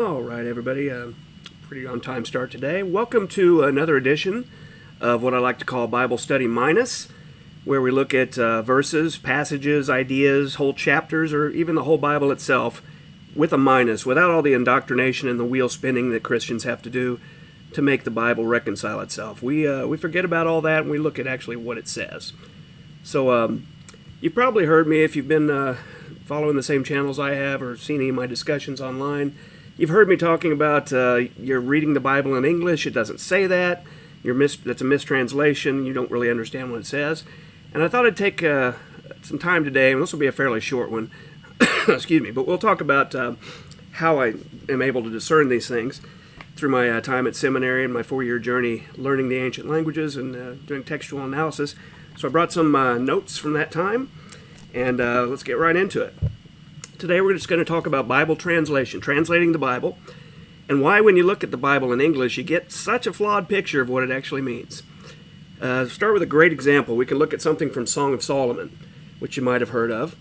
All right, everybody. Pretty on time start today. Welcome to another edition of what I like to call Bible Study Minus, where we look at verses, passages, ideas, whole chapters, or even the whole Bible itself with a minus, without all the indoctrination and the wheel spinning that Christians have to do to make the Bible reconcile itself. We forget about all that and we look at actually what it says. So you've probably heard me if you've been following the same channels I have or seen any of my discussions online. You've heard me talking about you're reading the Bible in English. It doesn't say that. That's a mistranslation. You don't really understand what it says. And I thought I'd take some time today, and this will be a fairly short one, excuse me, but we'll talk about how I am able to discern these things through my time at seminary and my 4-year journey learning the ancient languages and doing textual analysis. So I brought some notes from that time, and let's get right into it. Today we're just going to talk about Bible translation, translating the Bible, and why when you look at the Bible in English you get such a flawed picture of what it actually means. Start with a great example. We can look at something from Song of Solomon, which you might have heard of.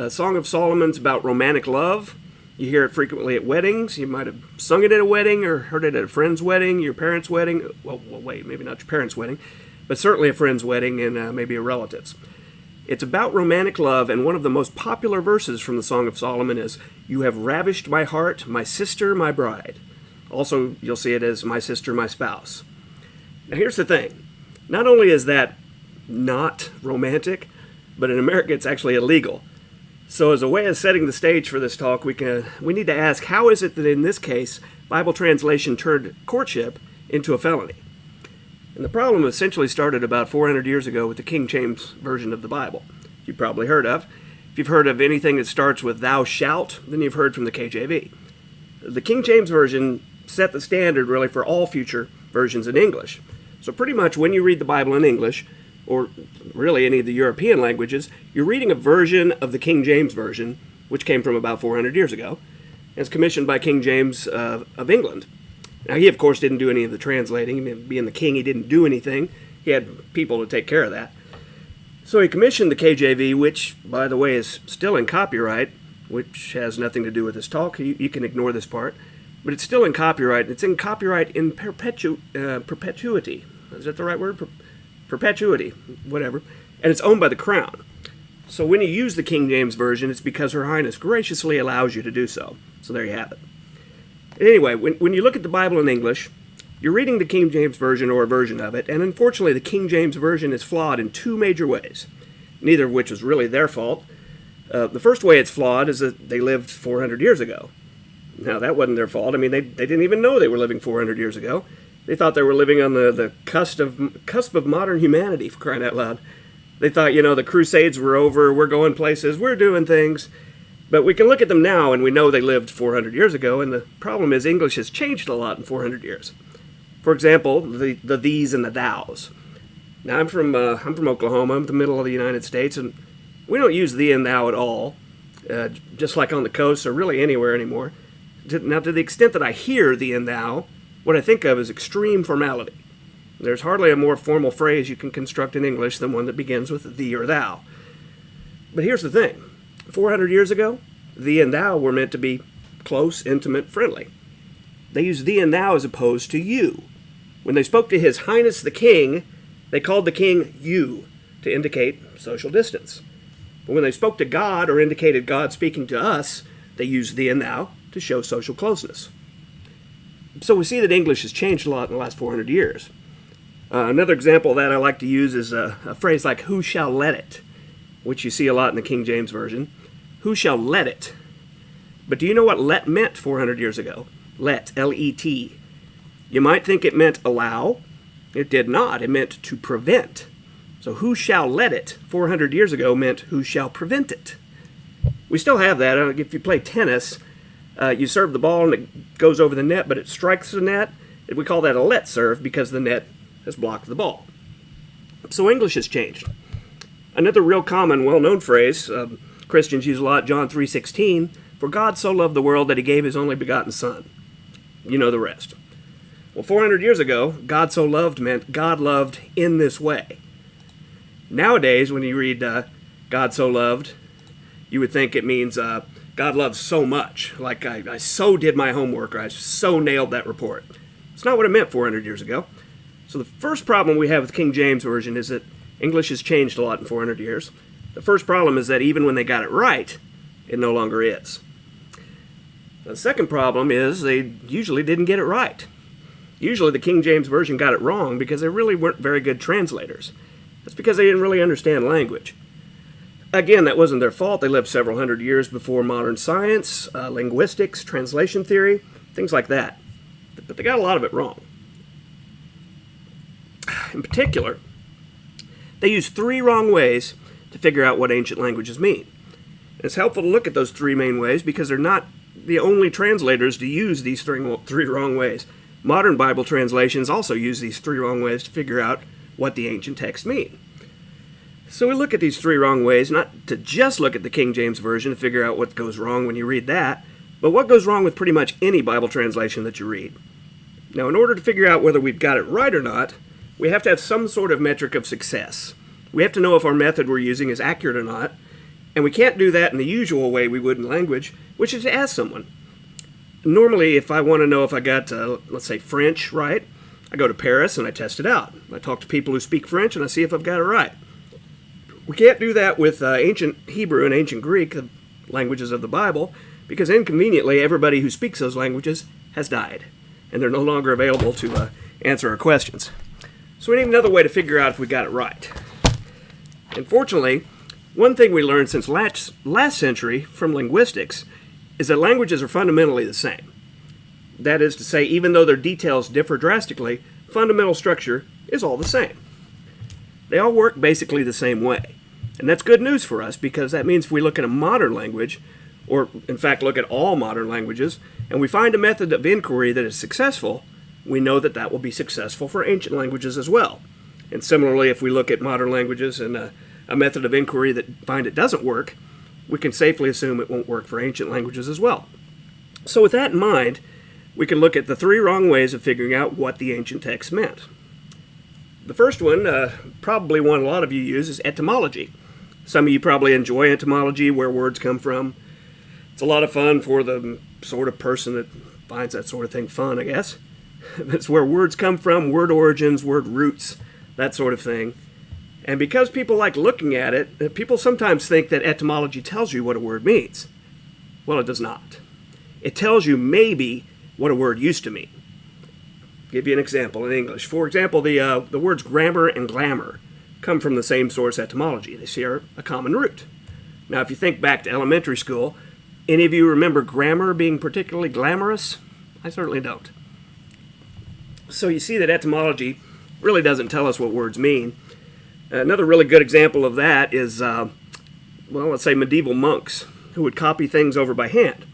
Song of Solomon's about romantic love. You hear it frequently at weddings. You might have sung it at a wedding or heard it at a friend's wedding, your parents' wedding. Well, wait, maybe not your parents' wedding, but certainly a friend's wedding and maybe a relative's. It's about romantic love, and one of the most popular verses from the Song of Solomon is, "You have ravished my heart, my sister, my bride." Also, you'll see it as "my sister, my spouse." Now here's the thing. Not only is that not romantic, but in America it's actually illegal. So as a way of setting the stage for this talk, we need to ask, how is it that in this case, Bible translation turned courtship into a felony? And the problem essentially started about 400 years ago with the King James Version of the Bible. You've probably heard of. If you've heard of anything that starts with "thou shalt," then you've heard from the KJV. The King James Version set the standard really for all future versions in English. So pretty much when you read the Bible in English, or really any of the European languages, you're reading a version of the King James Version, which came from about 400 years ago, and it's commissioned by King James of England. Now, he, of course, didn't do any of the translating. Being the king, he didn't do anything. He had people to take care of that. So he commissioned the KJV, which, by the way, is still in copyright, which has nothing to do with this talk. You can ignore this part. But it's still in copyright. It's in copyright in perpetuity. Is that the right word? Perpetuity, whatever. And it's owned by the Crown. So when you use the King James Version, it's because Her Highness graciously allows you to do so. So there you have it. Anyway, when you look at the Bible in English, you're reading the King James Version or a version of it, and unfortunately the King James Version is flawed in two major ways, neither of which is really their fault. The first way it's flawed is that they lived 400 years ago. Now, that wasn't their fault. I mean, they didn't even know they were living 400 years ago. They thought they were living on the cusp of modern humanity, for crying out loud. They thought, the Crusades were over, we're going places, we're doing things. But we can look at them now and we know they lived 400 years ago, and the problem is English has changed a lot in 400 years. For example, the these and the thous. Now, I'm from Oklahoma. I'm in the middle of the United States, and we don't use thee and thou at all, just like on the coast or really anywhere anymore. Now, to the extent that I hear thee and thou, what I think of is extreme formality. There's hardly a more formal phrase you can construct in English than one that begins with thee or thou. But here's the thing. 400 years ago, thee and thou were meant to be close, intimate, friendly. They used thee and thou as opposed to you. When they spoke to His Highness the King, they called the king you to indicate social distance. But when they spoke to God or indicated God speaking to us, they used thee and thou to show social closeness. So we see that English has changed a lot in the last 400 years. Another example that I like to use is a phrase like "who shall let it," which you see a lot in the King James Version. Who shall let it? But do you know what let meant 400 years ago? Let, L-E-T. You might think it meant allow. It did not. It meant to prevent. So who shall let it 400 years ago meant who shall prevent it. We still have that. If you play tennis, you serve the ball and it goes over the net, but it strikes the net. We call that a let serve because the net has blocked the ball. So English has changed. Another real common, well-known phrase Christians use a lot, John 3:16, "For God so loved the world that He gave His only begotten Son." You know the rest. Well, 400 years ago, God so loved meant God loved in this way. Nowadays, when you read God so loved, you would think it means God loves so much, like I so did my homework, or I so nailed that report. It's not what it meant 400 years ago. So the first problem we have with King James Version is that English has changed a lot in 400 years. The first problem is that even when they got it right, it no longer is. The second problem is they usually didn't get it right. Usually the King James Version got it wrong because they really weren't very good translators. That's because they didn't really understand language. Again, that wasn't their fault. They lived several hundred years before modern science, linguistics, translation theory, things like that. But they got a lot of it wrong. In particular, they use 3 wrong ways to figure out what ancient languages mean. It's helpful to look at those 3 main ways because they're not the only translators to use these 3 wrong ways. Modern Bible translations also use these 3 wrong ways to figure out what the ancient texts mean. So we look at these 3 wrong ways, not to just look at the King James Version to figure out what goes wrong when you read that, but what goes wrong with pretty much any Bible translation that you read. Now, in order to figure out whether we've got it right or not, we have to have some sort of metric of success. We have to know if our method we're using is accurate or not, and we can't do that in the usual way we would in language, which is to ask someone. Normally, if I want to know if I got, let's say, French right, I go to Paris and I test it out. I talk to people who speak French and I see if I've got it right. We can't do that with ancient Hebrew and ancient Greek, the languages of the Bible, because inconveniently everybody who speaks those languages has died, and they're no longer available to answer our questions. So we need another way to figure out if we got it right. Unfortunately, one thing we learned since last century from linguistics is that languages are fundamentally the same. That is to say, even though their details differ drastically, fundamental structure is all the same. They all work basically the same way. And that's good news for us because that means if we look at a modern language, or in fact look at all modern languages, and we find a method of inquiry that is successful, we know that that will be successful for ancient languages as well. And similarly, if we look at modern languages and a method of inquiry that find it doesn't work, we can safely assume it won't work for ancient languages as well. So with that in mind, we can look at the 3 wrong ways of figuring out what the ancient text meant. The first one, probably one a lot of you use, is etymology. Some of you probably enjoy etymology, where words come from. It's a lot of fun for the sort of person that finds that sort of thing fun, I guess. It's where words come from, word origins, word roots, that sort of thing. And because people like looking at it, people sometimes think that etymology tells you what a word means. Well, it does not. It tells you maybe what a word used to mean. I'll give you an example in English. For example, the words grammar and glamour come from the same source etymology. They share a common root. Now, if you think back to elementary school, any of you remember grammar being particularly glamorous? I certainly don't. So you see that etymology really doesn't tell us what words mean. Another really good example of that is, let's say medieval monks who would copy things over by hand.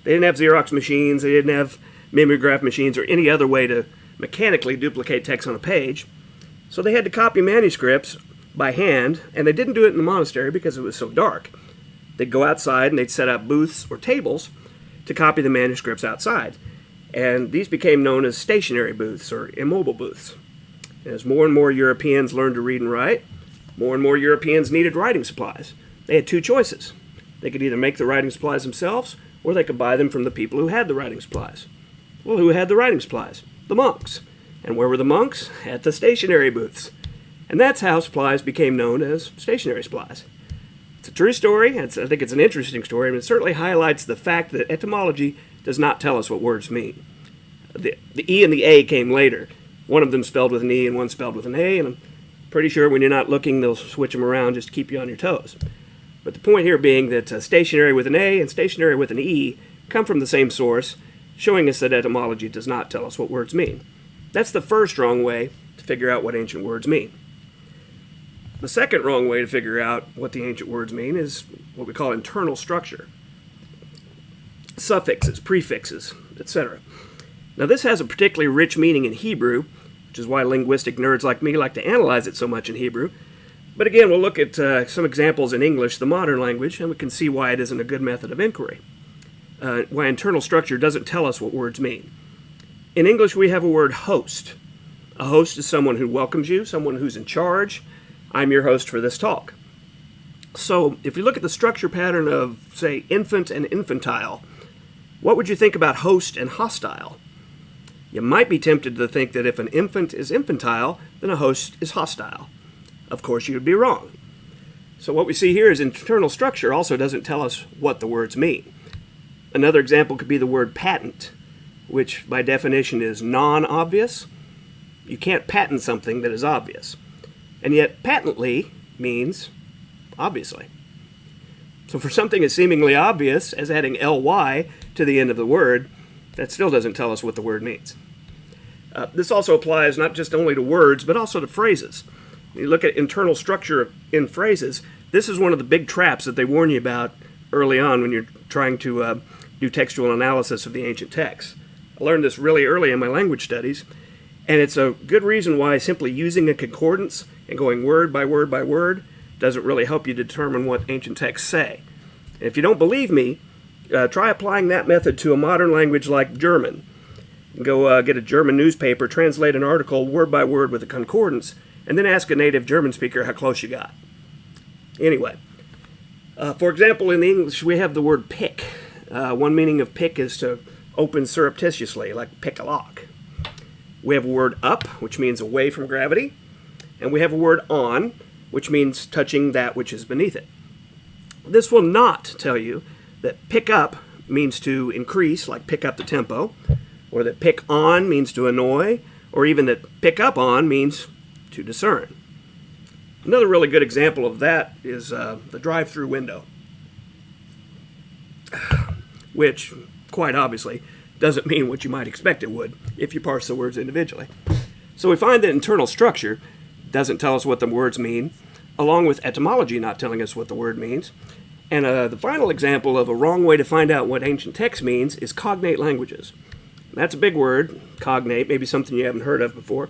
They didn't have Xerox machines, they didn't have mimeograph machines or any other way to mechanically duplicate text on a page. So they had to copy manuscripts by hand, and they didn't do it in the monastery because it was so dark. They'd go outside and they'd set up booths or tables to copy the manuscripts outside. And these became known as stationary booths or immobile booths. As more and more Europeans learned to read and write, more and more Europeans needed writing supplies. They had 2 choices. They could either make the writing supplies themselves, or they could buy them from the people who had the writing supplies. Well, who had the writing supplies? The monks. And where were the monks? At the stationary booths. And that's how supplies became known as stationary supplies. It's a true story. I think it's an interesting story, and it certainly highlights the fact that etymology does not tell us what words mean. The E and the A came later. One of them spelled with an E and one spelled with an A, and I'm pretty sure when you're not looking, they'll switch them around just to keep you on your toes. But the point here being that stationary with an A and stationary with an E come from the same source, showing us that etymology does not tell us what words mean. That's the first wrong way to figure out what ancient words mean. The second wrong way to figure out what the ancient words mean is what we call internal structure. Suffixes, prefixes, etc. Now this has a particularly rich meaning in Hebrew, which is why linguistic nerds like me like to analyze it so much in Hebrew. But again, we'll look at some examples in English, the modern language, and we can see why it isn't a good method of inquiry. Why internal structure doesn't tell us what words mean. In English, we have a word host. A host is someone who welcomes you, someone who's in charge. I'm your host for this talk. So if you look at the structure pattern of, say, infant and infantile, what would you think about host and hostile? You might be tempted to think that if an infant is infantile, then a host is hostile. Of course, you would be wrong. So what we see here is internal structure also doesn't tell us what the words mean. Another example could be the word patent, which by definition is non-obvious. You can't patent something that is obvious. And yet patently means obviously. So for something as seemingly obvious as adding ly to the end of the word, that still doesn't tell us what the word means. This also applies not just only to words, but also to phrases. You look at internal structure in phrases, this is one of the big traps that they warn you about early on when you're trying to do textual analysis of the ancient texts. I learned this really early in my language studies, and it's a good reason why simply using a concordance and going word by word by word doesn't really help you determine what ancient texts say. And if you don't believe me, try applying that method to a modern language like German. Go get a German newspaper, translate an article word by word with a concordance, and then ask a native German speaker how close you got. Anyway, for example, in English we have the word pick. One meaning of pick is to open surreptitiously, like pick a lock. We have a word up, which means away from gravity, and we have a word on, which means touching that which is beneath it. This will not tell you that pick up means to increase, like pick up the tempo, or that pick on means to annoy, or even that pick up on means to discern. Another really good example of that is the drive-through window, which, quite obviously, doesn't mean what you might expect it would if you parse the words individually. So we find that internal structure doesn't tell us what the words mean, along with etymology not telling us what the word means. And the final example of a wrong way to find out what ancient text means is cognate languages. That's a big word, cognate, maybe something you haven't heard of before.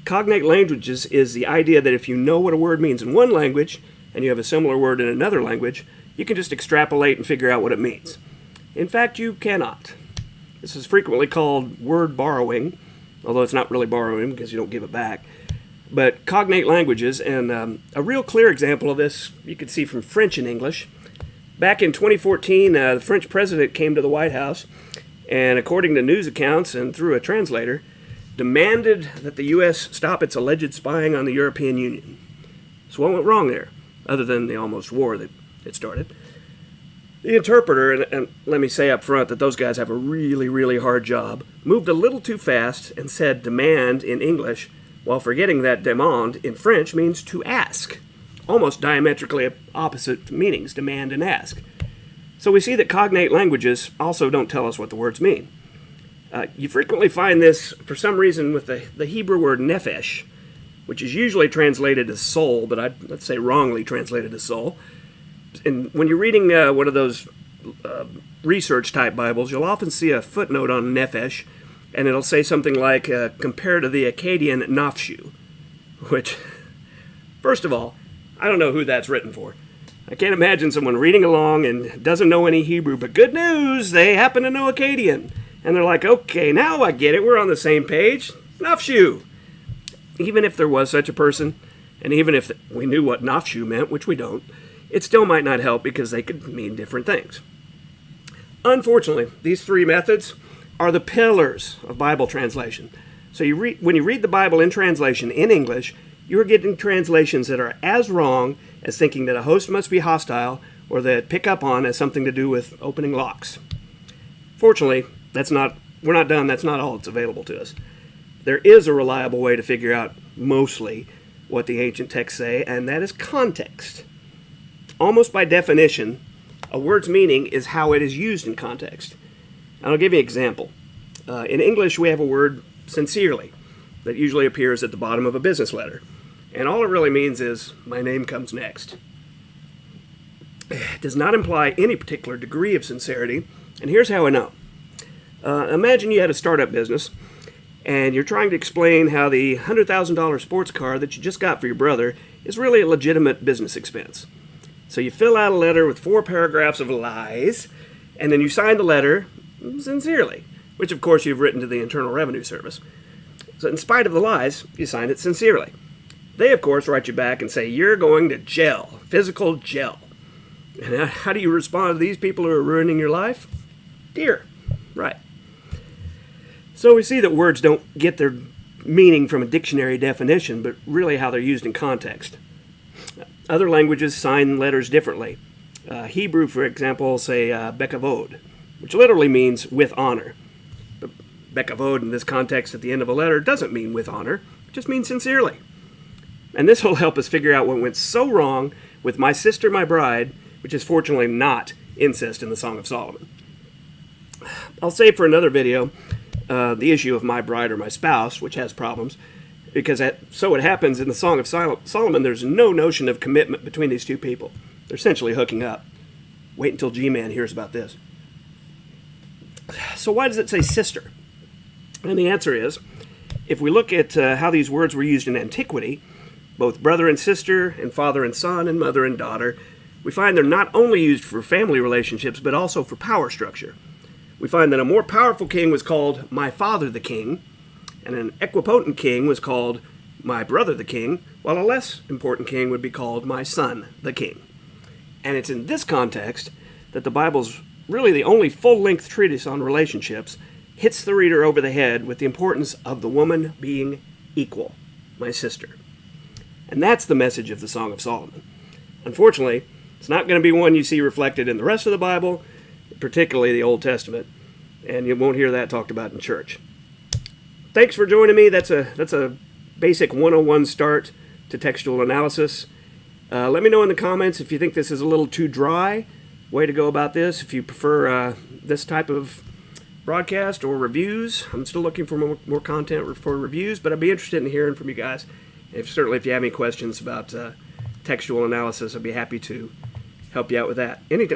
Cognate languages is the idea that if you know what a word means in one language and you have a similar word in another language, you can just extrapolate and figure out what it means. In fact, you cannot. This is frequently called word borrowing, although it's not really borrowing because you don't give it back. But cognate languages, and a real clear example of this you can see from French and English. Back in 2014, the French president came to the White House and, according to news accounts and through a translator, demanded that the U.S. stop its alleged spying on the European Union. So what went wrong there, other than the almost war that it started? The interpreter, and let me say up front that those guys have a really, really hard job, moved a little too fast and said demand in English, while forgetting that demand in French means to ask. Almost diametrically opposite meanings, demand and ask. So we see that cognate languages also don't tell us what the words mean. You frequently find this, for some reason, with the Hebrew word nephesh, which is usually translated as soul, but let's say wrongly translated as soul. And when you're reading one of those research-type Bibles, you'll often see a footnote on nephesh, and it'll say something like, compared to the Akkadian nafshu, which, first of all, I don't know who that's written for. I can't imagine someone reading along and doesn't know any Hebrew, but good news, they happen to know Akkadian. And they're like, okay, now I get it, we're on the same page. Nafshu. Even if there was such a person, and even if we knew what nafshu meant, which we don't, it still might not help because they could mean different things. Unfortunately, these three methods are the pillars of Bible translation. So when you read the Bible in translation in English, you're getting translations that are as wrong as thinking that a host must be hostile or that pick up on has something to do with opening locks. Fortunately, we're not done. That's not all that's available to us. There is a reliable way to figure out mostly what the ancient texts say, and that is context. Almost by definition, a word's meaning is how it is used in context. And I'll give you an example. In English, we have a word sincerely that usually appears at the bottom of a business letter. And all it really means is, my name comes next. It does not imply any particular degree of sincerity, and here's how I know. Imagine you had a startup business, and you're trying to explain how the $100,000 sports car that you just got for your brother is really a legitimate business expense. So you fill out a letter with 4 paragraphs of lies, and then you sign the letter sincerely, which of course you've written to the Internal Revenue Service. So in spite of the lies, you sign it sincerely. They, of course, write you back and say, you're going to jail physical gel. And how do you respond to these people who are ruining your life? Dear. Right. So we see that words don't get their meaning from a dictionary definition, but really how they're used in context. Other languages sign letters differently. Hebrew, for example, say bekavod, which literally means with honor. But bekavod in this context at the end of a letter doesn't mean with honor, it just means sincerely. And this will help us figure out what went so wrong with my sister, my bride, which is fortunately not incest in the Song of Solomon. I'll save for another video the issue of my bride or my spouse, which has problems, because so it happens in the Song of Solomon, there's no notion of commitment between these two people. They're essentially hooking up. Wait until G-Man hears about this. So why does it say sister? And the answer is, if we look at how these words were used in antiquity, both brother and sister, and father and son, and mother and daughter, we find they're not only used for family relationships, but also for power structure. We find that a more powerful king was called my father the king, and an equipotent king was called my brother the king, while a less important king would be called my son the king. And it's in this context that the Bible's really the only full-length treatise on relationships hits the reader over the head with the importance of the woman being equal, my sister. And that's the message of the Song of Solomon. Unfortunately, it's not going to be one you see reflected in the rest of the Bible, particularly the Old Testament, and you won't hear that talked about in church. Thanks for joining me. That's a basic 101 start to textual analysis. Let me know in the comments if you think this is a little too dry way to go about this, if you prefer this type of broadcast or reviews. I'm still looking for more content for reviews, but I'd be interested in hearing from you guys. Certainly if you have any questions about textual analysis, I'd be happy to help you out with that. Anytime.